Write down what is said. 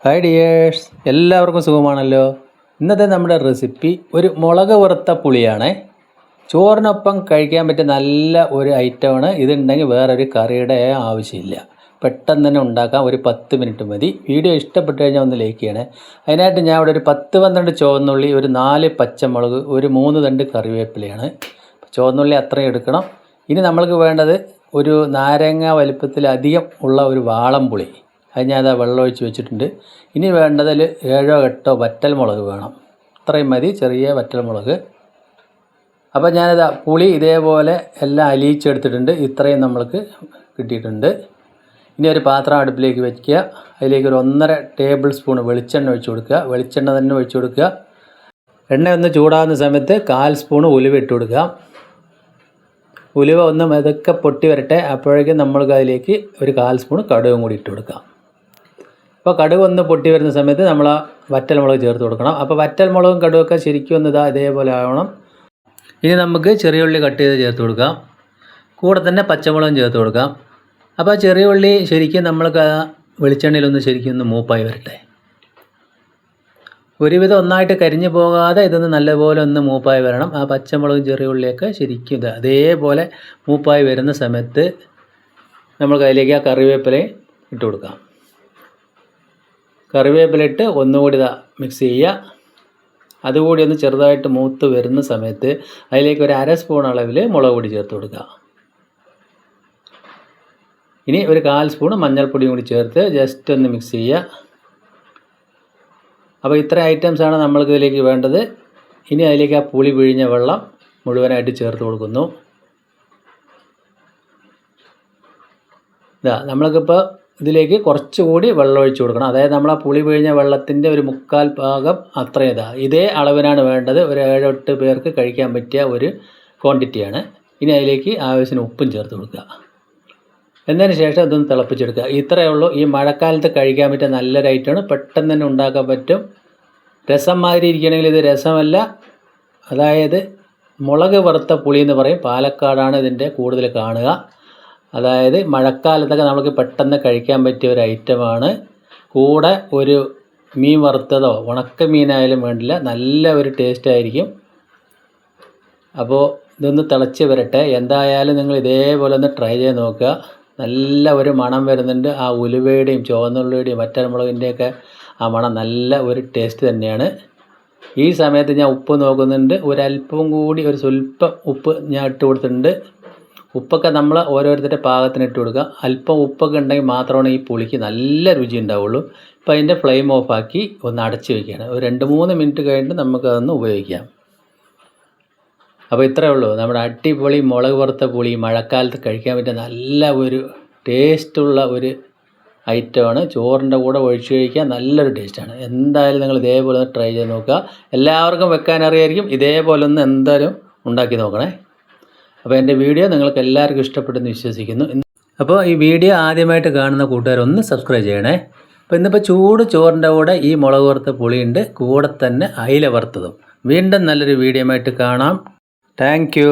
Hi dears, എല്ലാവർക്കും സുഖമാണല്ലോ. ഇന്നത്തെ നമ്മുടെ റെസിപ്പി ഒരു മുളക് വറുത്ത പുളിയാണ്. ചോറിനൊപ്പം കഴിക്കാൻ പറ്റിയ നല്ല ഒരു ഐറ്റമാണ്. ഇതുണ്ടെങ്കിൽ വേറൊരു കറിയുടെ ആവശ്യമില്ല, പെട്ടെന്ന് തന്നെ ഉണ്ടാക്കാം. ഒരു 10 മിനിറ്റ് മതി. വീഡിയോ ഇഷ്ടപ്പെട്ട് കഴിഞ്ഞാൽ ഒന്ന് ലൈക്ക് ചെയ്യണേ. അതിനായിട്ട് ഞാൻ ഇവിടെ ഒരു 10-12 ചുവന്നുള്ളി, ഒരു 4 പച്ചമുളക്, ഒരു 3 തണ്ട് കറിവേപ്പിലയാണ്. ചുവന്നുള്ളി അത്രയും എടുക്കണം. ഇനി നമ്മൾക്ക് വേണ്ടത് ഒരു നാരങ്ങ വലിപ്പത്തിലധികം ഉള്ള ഒരു വാളംപുളി. അത് ഞാൻ വെള്ളം ഒഴിച്ച് വെച്ചിട്ടുണ്ട്. ഇനി വേണ്ടതിൽ 7-8 വറ്റൽമുളക് വേണം. ഇത്രയും മതി, ചെറിയ വറ്റൽമുളക്. അപ്പോൾ ഞാനിത് പുളി ഇതേപോലെ എല്ലാം അലിയിച്ചെടുത്തിട്ടുണ്ട്. ഇത്രയും നമ്മൾക്ക് കിട്ടിയിട്ടുണ്ട്. ഇനി ഒരു പാത്രം അടുപ്പിലേക്ക് വയ്ക്കുക. അതിലേക്ക് ഒരു 1.5 ടേബിൾ സ്പൂൺ വെളിച്ചെണ്ണ ഒഴിച്ച് കൊടുക്കുക. വെളിച്ചെണ്ണ തന്നെ ഒഴിച്ച് കൊടുക്കുക. എണ്ണ ഒന്ന് ചൂടാകുന്ന സമയത്ത് 1/4 സ്പൂൺ ഉലുവ ഇട്ട് കൊടുക്കുക. ഉലുവ ഒന്ന് മെതുക്കെ പൊട്ടി വരട്ടെ. അപ്പോഴേക്കും നമ്മൾക്ക് അതിലേക്ക് ഒരു 1/4 സ്പൂൺ കടുകും കൂടി ഇട്ട് കൊടുക്കാം. അപ്പോൾ കടുക് ഒന്ന് പൊട്ടി വരുന്ന സമയത്ത് നമ്മൾ ആ വറ്റൽമുളക് ചേർത്ത് കൊടുക്കണം. അപ്പോൾ വറ്റൽമുളകും കടുകൊക്കെ ശരിക്കും ഒന്ന് ഇതേപോലെ ആവണം. ഇനി നമുക്ക് ചെറിയ ഉള്ളി കട്ട് ചെയ്ത് ചേർത്ത് കൊടുക്കാം. കൂടെ തന്നെ പച്ചമുളകും ചേർത്ത് കൊടുക്കാം. അപ്പോൾ ചെറിയ ഉള്ളി ശരിക്കും നമ്മൾക്ക് വെളിച്ചെണ്ണയിലൊന്ന് ശരിക്കും ഒന്ന് മൂപ്പായി വരട്ടെ. ഒരുവിധം ഒന്നായിട്ട് കരിഞ്ഞു പോകാതെ ഇതൊന്ന് നല്ലപോലെ ഒന്ന് മൂപ്പായി വരണം. ആ പച്ചമുളകും ചെറിയ ഉള്ളിയൊക്കെ ശരിക്കും അതേപോലെ മൂപ്പായി വരുന്ന സമയത്ത് നമ്മൾക്ക് അതിലേക്ക് ആ കറിവേപ്പിലയും ഇട്ട് കൊടുക്കാം. കറിവേപ്പില ഇട്ട് ഒന്നുകൂടി മിക്സ് ചെയ്യുക. അതുകൂടി ഒന്ന് ചെറുതായിട്ട് മൂത്ത് വരുന്ന സമയത്ത് അതിലേക്ക് ഒരു 1/2 സ്പൂൺ അളവിൽ മുളക് പൊടി ചേർത്ത് കൊടുക്കുക. ഇനി ഒരു 1/4 സ്പൂൺ മഞ്ഞൾപ്പൊടിയും കൂടി ചേർത്ത് ജസ്റ്റ് ഒന്ന് മിക്സ് ചെയ്യുക. അപ്പോൾ ഇത്ര ഐറ്റംസാണ് നമ്മൾക്ക് ഇതിലേക്ക് വേണ്ടത്. ഇനി അതിലേക്ക് ആ പുളി പിഴിഞ്ഞ വെള്ളം മുഴുവനായിട്ട് ചേർത്ത് കൊടുക്കുന്നു. നമ്മൾക്കിപ്പോൾ ഇതിലേക്ക് കുറച്ചുകൂടി വെള്ളം ഒഴിച്ച് കൊടുക്കണം. അതായത് നമ്മൾ ആ പുളി പിഴിഞ്ഞ വെള്ളത്തിൻ്റെ ഒരു 1/4 ഭാഗം അത്രയും ഇതേ അളവിനാണ് വേണ്ടത്. ഒരു 7-8 പേർക്ക് കഴിക്കാൻ പറ്റിയ ഒരു ക്വാണ്ടിറ്റിയാണ്. ഇനി അതിലേക്ക് ആവശ്യത്തിന് ഉപ്പും ചേർത്ത് കൊടുക്കുക. എന്നതിന് ശേഷം ഇതൊന്ന് തിളപ്പിച്ചെടുക്കുക. ഇത്രയേ ഉള്ളൂ. ഈ മഴക്കാലത്ത് കഴിക്കാൻ പറ്റിയ നല്ലൊരു ഐറ്റമാണ്. പെട്ടെന്ന് തന്നെ ഉണ്ടാക്കാൻ പറ്റും. രസം മാതിരി ഇരിക്കണമെങ്കിൽ ഇത് രസമല്ല, അതായത് മുളക് വറുത്ത പുളി എന്ന് പറയും. പാലക്കാടാണ് ഇതിൻ്റെ കൂടുതൽ കാണുക. അതായത് മഴക്കാലത്തൊക്കെ നമുക്ക് പെട്ടെന്ന് കഴിക്കാൻ പറ്റിയ ഒരു ഐറ്റമാണ്. കൂടെ ഒരു മീൻ വറുത്തതോ ഉണക്ക മീനായാലും വേണ്ടില്ല, നല്ല ഒരു ടേസ്റ്റ് ആയിരിക്കും. അപ്പോൾ ഇതൊന്ന് തിളച്ച് വരട്ടെ. എന്തായാലും നിങ്ങൾ ഇതേപോലെ ഒന്ന് ട്രൈ ചെയ്ത് നോക്കുക. നല്ല ഒരു മണം വരുന്നുണ്ട്. ആ ഉലുവയുടെയും ചുവന്നുള്ളിയുടെയും വറ്റൽമുളകിൻ്റെയൊക്കെ ആ മണം നല്ല ഒരു ടേസ്റ്റ് തന്നെയാണ്. ഈ സമയത്ത് ഞാൻ ഉപ്പ് നോക്കുന്നുണ്ട്. ഒരല്പം കൂടി ഒരു സ്വല്പം ഉപ്പ് ഞാൻ ഇട്ട് കൊടുത്തിട്ടുണ്ട്. ഉപ്പൊക്കെ നമ്മൾ ഓരോരുത്തരുടെ പാകത്തിന് ഇട്ട് കൊടുക്കുക. അല്പം ഉപ്പൊക്കെ ഉണ്ടെങ്കിൽ മാത്രമാണ് ഈ പുളിക്ക് നല്ല രുചി ഉണ്ടാവുള്ളൂ. ഇപ്പോൾ അതിൻ്റെ ഫ്ലെയിം ഓഫാക്കി ഒന്ന് അടച്ച് വയ്ക്കുകയാണ്. ഒരു 2-3 മിനിറ്റ് കഴിഞ്ഞിട്ട് നമുക്കതൊന്ന് ഉപയോഗിക്കാം. അപ്പോൾ ഇത്രയേ ഉള്ളൂ. നമ്മുടെ അടിപൊളി മുളക് വറുത്ത പുളി മഴക്കാലത്ത് കഴിക്കാൻ പറ്റിയ നല്ല ഒരു ടേസ്റ്റുള്ള ഒരു ഐറ്റമാണ്. ചോറിൻ്റെ കൂടെ ഒഴിച്ച് കഴിക്കാൻ നല്ലൊരു ടേസ്റ്റാണ്. എന്തായാലും നിങ്ങൾ ഇതേപോലെ ഒന്ന് ട്രൈ ചെയ്ത് നോക്കുക. എല്ലാവർക്കും വെക്കാൻ അറിയായിരിക്കും. ഇതേപോലെ ഒന്ന് എന്തായാലും ഉണ്ടാക്കി നോക്കണേ. അപ്പോൾ എൻ്റെ വീഡിയോ നിങ്ങൾക്ക് എല്ലാവർക്കും ഇഷ്ടപ്പെട്ടെന്ന് വിശ്വസിക്കുന്നു. അപ്പോൾ ഈ വീഡിയോ ആദ്യമായിട്ട് കാണുന്ന കൂട്ടുകാരൊന്ന് സബ്സ്ക്രൈബ് ചെയ്യണേ. അപ്പോൾ ഇന്നിപ്പോൾ ചൂട് ചോറിൻ്റെ കൂടെ ഈ മുളക് വറുത്ത പുളിയുണ്ട്, കൂടെ തന്നെ അയില വറുത്തതും. വീണ്ടും നല്ലൊരു വീഡിയോ ആയിട്ട് കാണാം. Thank you.